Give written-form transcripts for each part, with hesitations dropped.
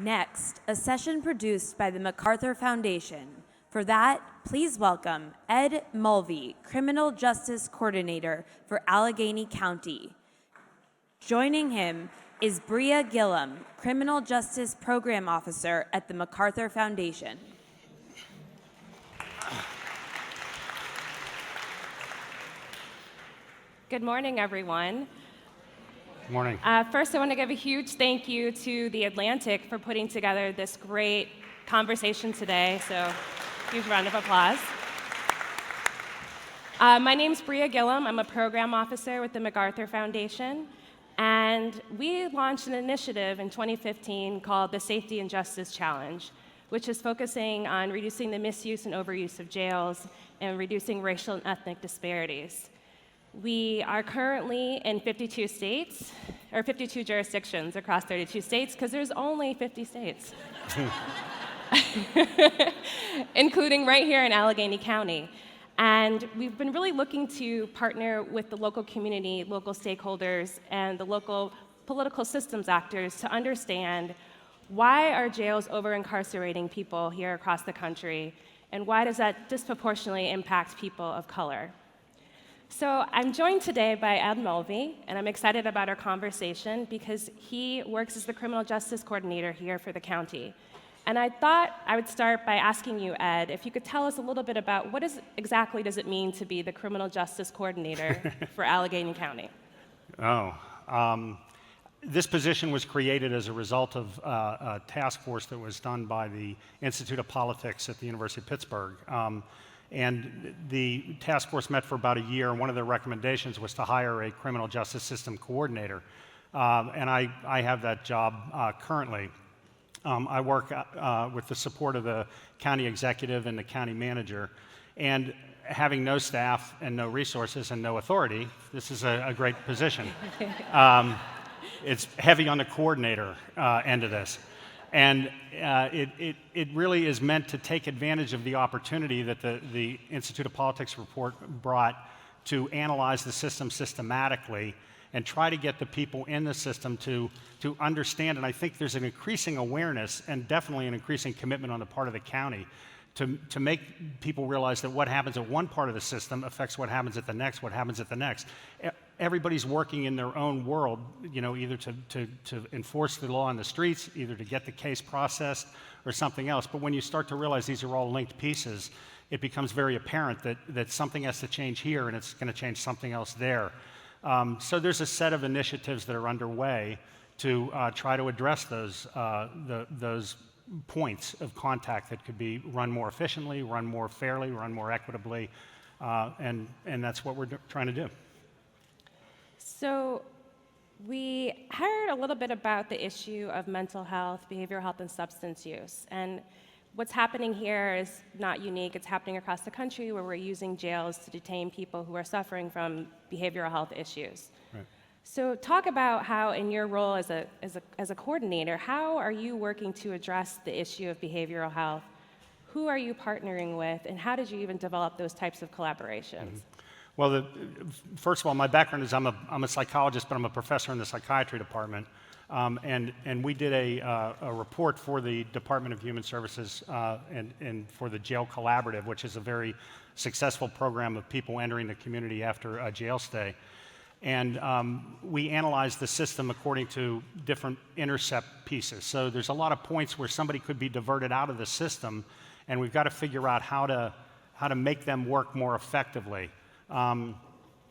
Next, a session produced by the MacArthur Foundation. For that, please welcome Ed Mulvey, Criminal Justice Coordinator for Allegheny County. Joining him is Bria Gillum, Criminal Justice Program Officer at the MacArthur Foundation. Good morning, everyone. Good morning. First, I want to give a huge thank you to the Atlantic for putting together this great conversation today, so huge round of applause. My name's Bria Gillum. I'm a program officer with the MacArthur Foundation, and we launched an initiative in 2015 called the Safety and Justice Challenge, which is focusing on reducing the misuse and overuse of jails and reducing racial and ethnic disparities. We are currently in 52 states, or 52 jurisdictions across 32 states, because there's only 50 states, including right here in Allegheny County. And we've been really looking to partner with the local community, local stakeholders, and the local political systems actors to understand why are jails over-incarcerating people here across the country, and why does that disproportionately impact people of color? So I'm joined today by Ed Mulvey, and I'm excited about our conversation because he works as the Criminal Justice Coordinator here for the county. And I thought I would start by asking you, Ed, if you could tell us a little bit about what exactly does it mean to be the Criminal Justice Coordinator for Allegheny County? This position was created as a result of a task force that was done by the Institute of Politics at the University of Pittsburgh. And the task force met for about a year, and one of their recommendations was to hire a criminal justice system coordinator. And I have that job currently. I work with the support of the county executive and the county manager. And having no staff and no resources and no authority, this is a great position. It's heavy on the coordinator end of this. And it really is meant to take advantage of the opportunity that the Institute of Politics report brought to analyze the system systematically and try to get the people in the system to understand. And I think there's an increasing awareness and definitely an increasing commitment on the part of the county to make people realize that what happens at one part of the system affects what happens at the next, what happens at the next. Everybody's working in their own world, either to enforce the law on the streets, either to get the case processed or something else. But when you start to realize these are all linked pieces, it becomes very apparent that something has to change here and it's going to change something else there. So there's a set of initiatives that are underway to try to address those points of contact that could be run more efficiently, run more fairly, run more equitably, and that's what we're trying to do. So we heard a little bit about the issue of mental health, behavioral health, and substance use. And what's happening here is not unique. It's happening across the country where we're using jails to detain people who are suffering from behavioral health issues. Right. So talk about how, in your role as a coordinator, how are you working to address the issue of behavioral health? Who are you partnering with, and how did you even develop those types of collaborations? Mm-hmm. Well, first of all, my background is I'm a psychologist, but I'm a professor in the psychiatry department. And we did a report for the Department of Human Services and for the Jail Collaborative, which is a very successful program of people entering the community after a jail stay. And we analyzed the system according to different intercept pieces. So there's a lot of points where somebody could be diverted out of the system, and we've got to figure out how to make them work more effectively.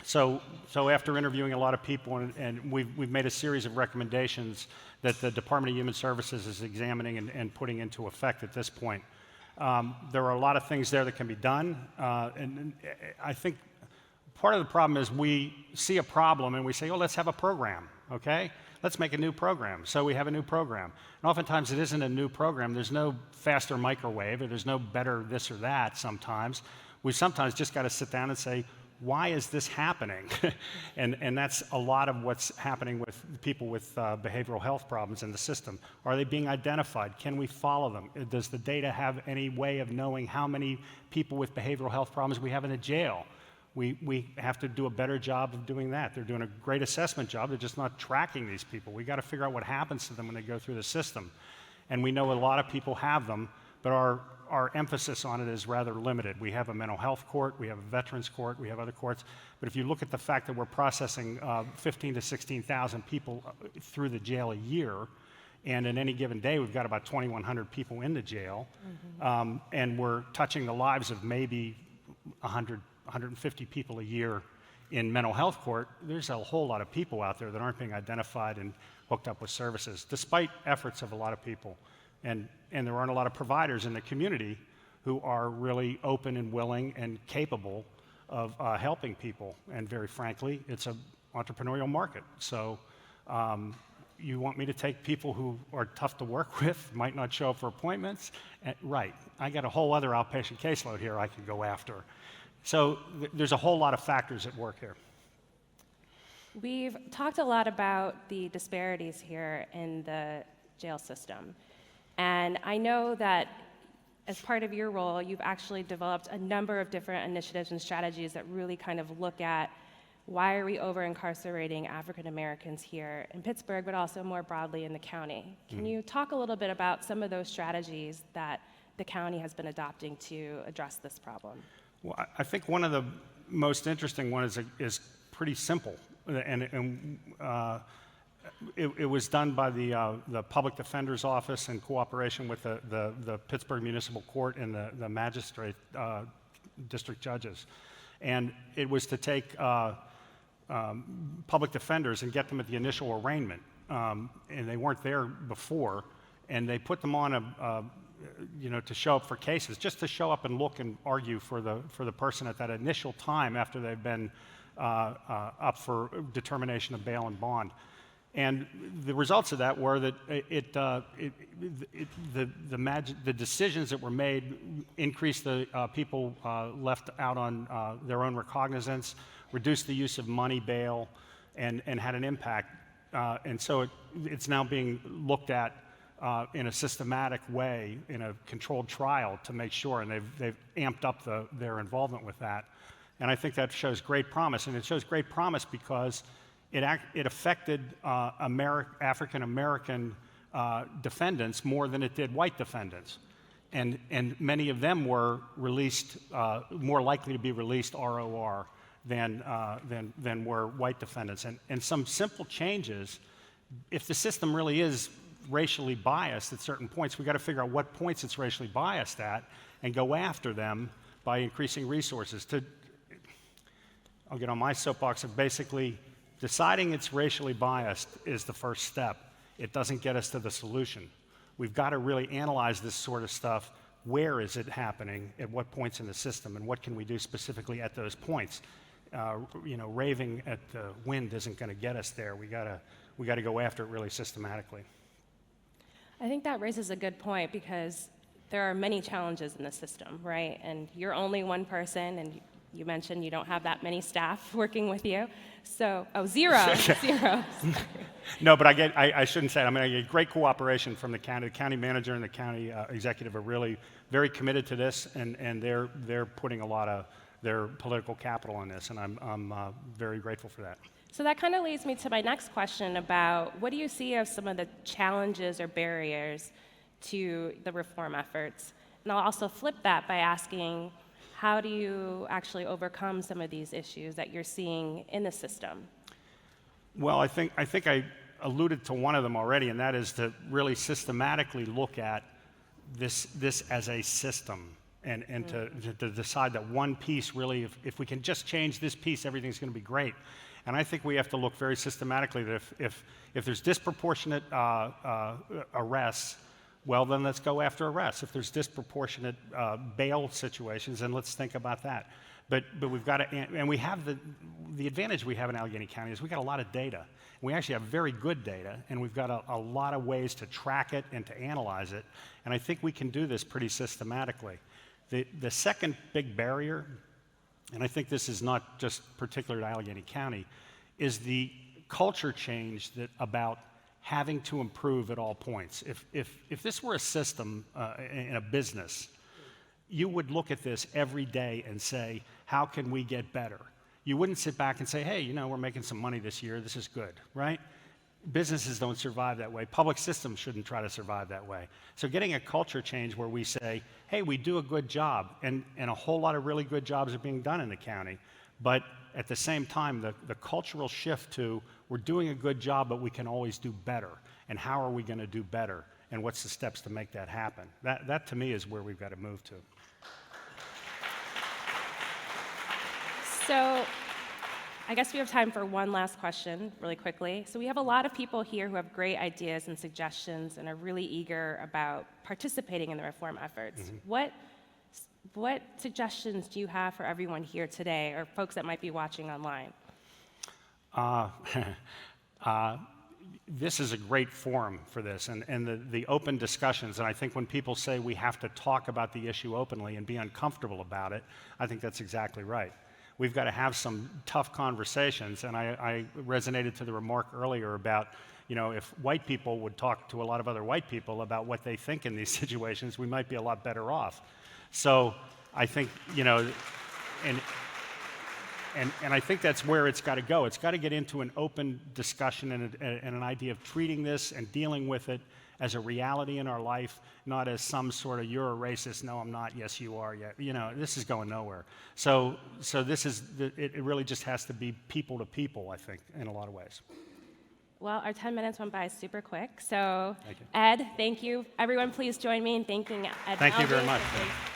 So after interviewing a lot of people, and we've made a series of recommendations that the Department of Human Services is examining and putting into effect at this point. There are a lot of things there that can be done, and I think part of the problem is we see a problem and we say, oh, let's have a program, okay? Let's make a new program. So we have a new program. And oftentimes it isn't a new program. There's no faster microwave, or there's no better this or that sometimes. We sometimes just got to sit down and say, why is this happening? and that's a lot of what's happening with people with behavioral health problems in the system. Are they being identified? Can we follow them? Does the data have any way of knowing how many people with behavioral health problems we have in a jail? We have to do a better job of doing that. They're doing a great assessment job. They're just not tracking these people. We got to figure out what happens to them when they go through the system. And we know a lot of people have them, but our emphasis on it is rather limited. We have a mental health court, we have a veterans court, we have other courts, but if you look at the fact that we're processing 15 to 16,000 people through the jail a year, and in any given day we've got about 2,100 people in the jail, and we're touching the lives of maybe 100, 150 people a year in mental health court, there's a whole lot of people out there that aren't being identified and hooked up with services, despite efforts of a lot of people. And there aren't a lot of providers in the community who are really open and willing and capable of helping people. And very frankly, it's an entrepreneurial market. So you want me to take people who are tough to work with, might not show up for appointments? Right. I got a whole other outpatient caseload here I could go after. So there's a whole lot of factors at work here. We've talked a lot about the disparities here in the jail system. And I know that as part of your role, you've actually developed a number of different initiatives and strategies that really kind of look at why are we over-incarcerating African Americans here in Pittsburgh, but also more broadly in the county. Can you talk a little bit about some of those strategies that the county has been adopting to address this problem? Well, I think one of the most interesting ones is pretty simple, and it was done by the Public Defender's Office in cooperation with the Pittsburgh Municipal Court and the magistrate district judges. And it was to take public defenders and get them at the initial arraignment. And they weren't there before, and they put them on to show up for cases, just to show up and look and argue for the person at that initial time after they've been up for determination of bail and bond. And the results of that were that the decisions that were made increased the people left out on their own recognizance, reduced the use of money bail, and had an impact. And so it's now being looked at in a systematic way in a controlled trial to make sure, and they've amped up their involvement with that. And I think that shows great promise, and it shows great promise because it affected African American defendants more than it did white defendants, and many of them were released, more likely to be released ROR than were white defendants. And some simple changes, if the system really is racially biased at certain points, we've got to figure out what points it's racially biased at and go after them by increasing resources. I'll get on my soapbox of basically deciding it's racially biased is the first step. It doesn't get us to the solution. We've got to really analyze this sort of stuff. Where is it happening? At what points in the system? And what can we do specifically at those points? Raving at the wind isn't going to get us there. We got to go after it really systematically. I think that raises a good point because there are many challenges in the system, right? And you're only one person, and you mentioned you don't have that many staff working with you. So, zero. No, but I shouldn't say it. I mean, I get great cooperation from the county. The county manager and the county executive are really very committed to this, and they're putting a lot of their political capital in this, and I'm very grateful for that. So that kind of leads me to my next question about what do you see as some of the challenges or barriers to the reform efforts? And I'll also flip that by asking, how do you actually overcome some of these issues that you're seeing in the system? Well, I think I alluded to one of them already, and that is to really systematically look at this as a system, and to decide that one piece really, if we can just change this piece, everything's going to be great. And I think we have to look very systematically that if there's disproportionate arrests, well, then let's go after arrests. If there's disproportionate bail situations, then let's think about that. But we've got to, and we have the advantage we have in Allegheny County is we've got a lot of data. We actually have very good data, and we've got a lot of ways to track it and to analyze it. And I think we can do this pretty systematically. The second big barrier, and I think this is not just particular to Allegheny County, is the culture change about having to improve at all points. If this were a system in a business, you would look at this every day and say, how can we get better? You wouldn't sit back and say, hey, we're making some money this year, this is good, right? Businesses don't survive that way. Public systems shouldn't try to survive that way. So getting a culture change where we say, hey, we do a good job, and a whole lot of really good jobs are being done in the county, but at the same time, the cultural shift to we're doing a good job, but we can always do better. And how are we going to do better? And what's the steps to make that happen? That to me is where we've got to move to. So I guess we have time for one last question really quickly. So we have a lot of people here who have great ideas and suggestions and are really eager about participating in the reform efforts. Mm-hmm. What suggestions do you have for everyone here today, or folks that might be watching online? This is a great forum for this, and the open discussions, and I think when people say we have to talk about the issue openly and be uncomfortable about it, I think that's exactly right. We've got to have some tough conversations, and I resonated to the remark earlier about, if white people would talk to a lot of other white people about what they think in these situations, we might be a lot better off. So I think, and I think that's where it's got to go. It's got to get into an open discussion and an idea of treating this and dealing with it as a reality in our life, not as some sort of, you're a racist, no I'm not, yes you are, yeah. This is going nowhere. So this is, it really just has to be people to people, I think, in a lot of ways. Well, our 10 minutes went by super quick. So Thank you. Ed, thank you. Everyone please join me in thanking Ed Thank you very Mulvey. much.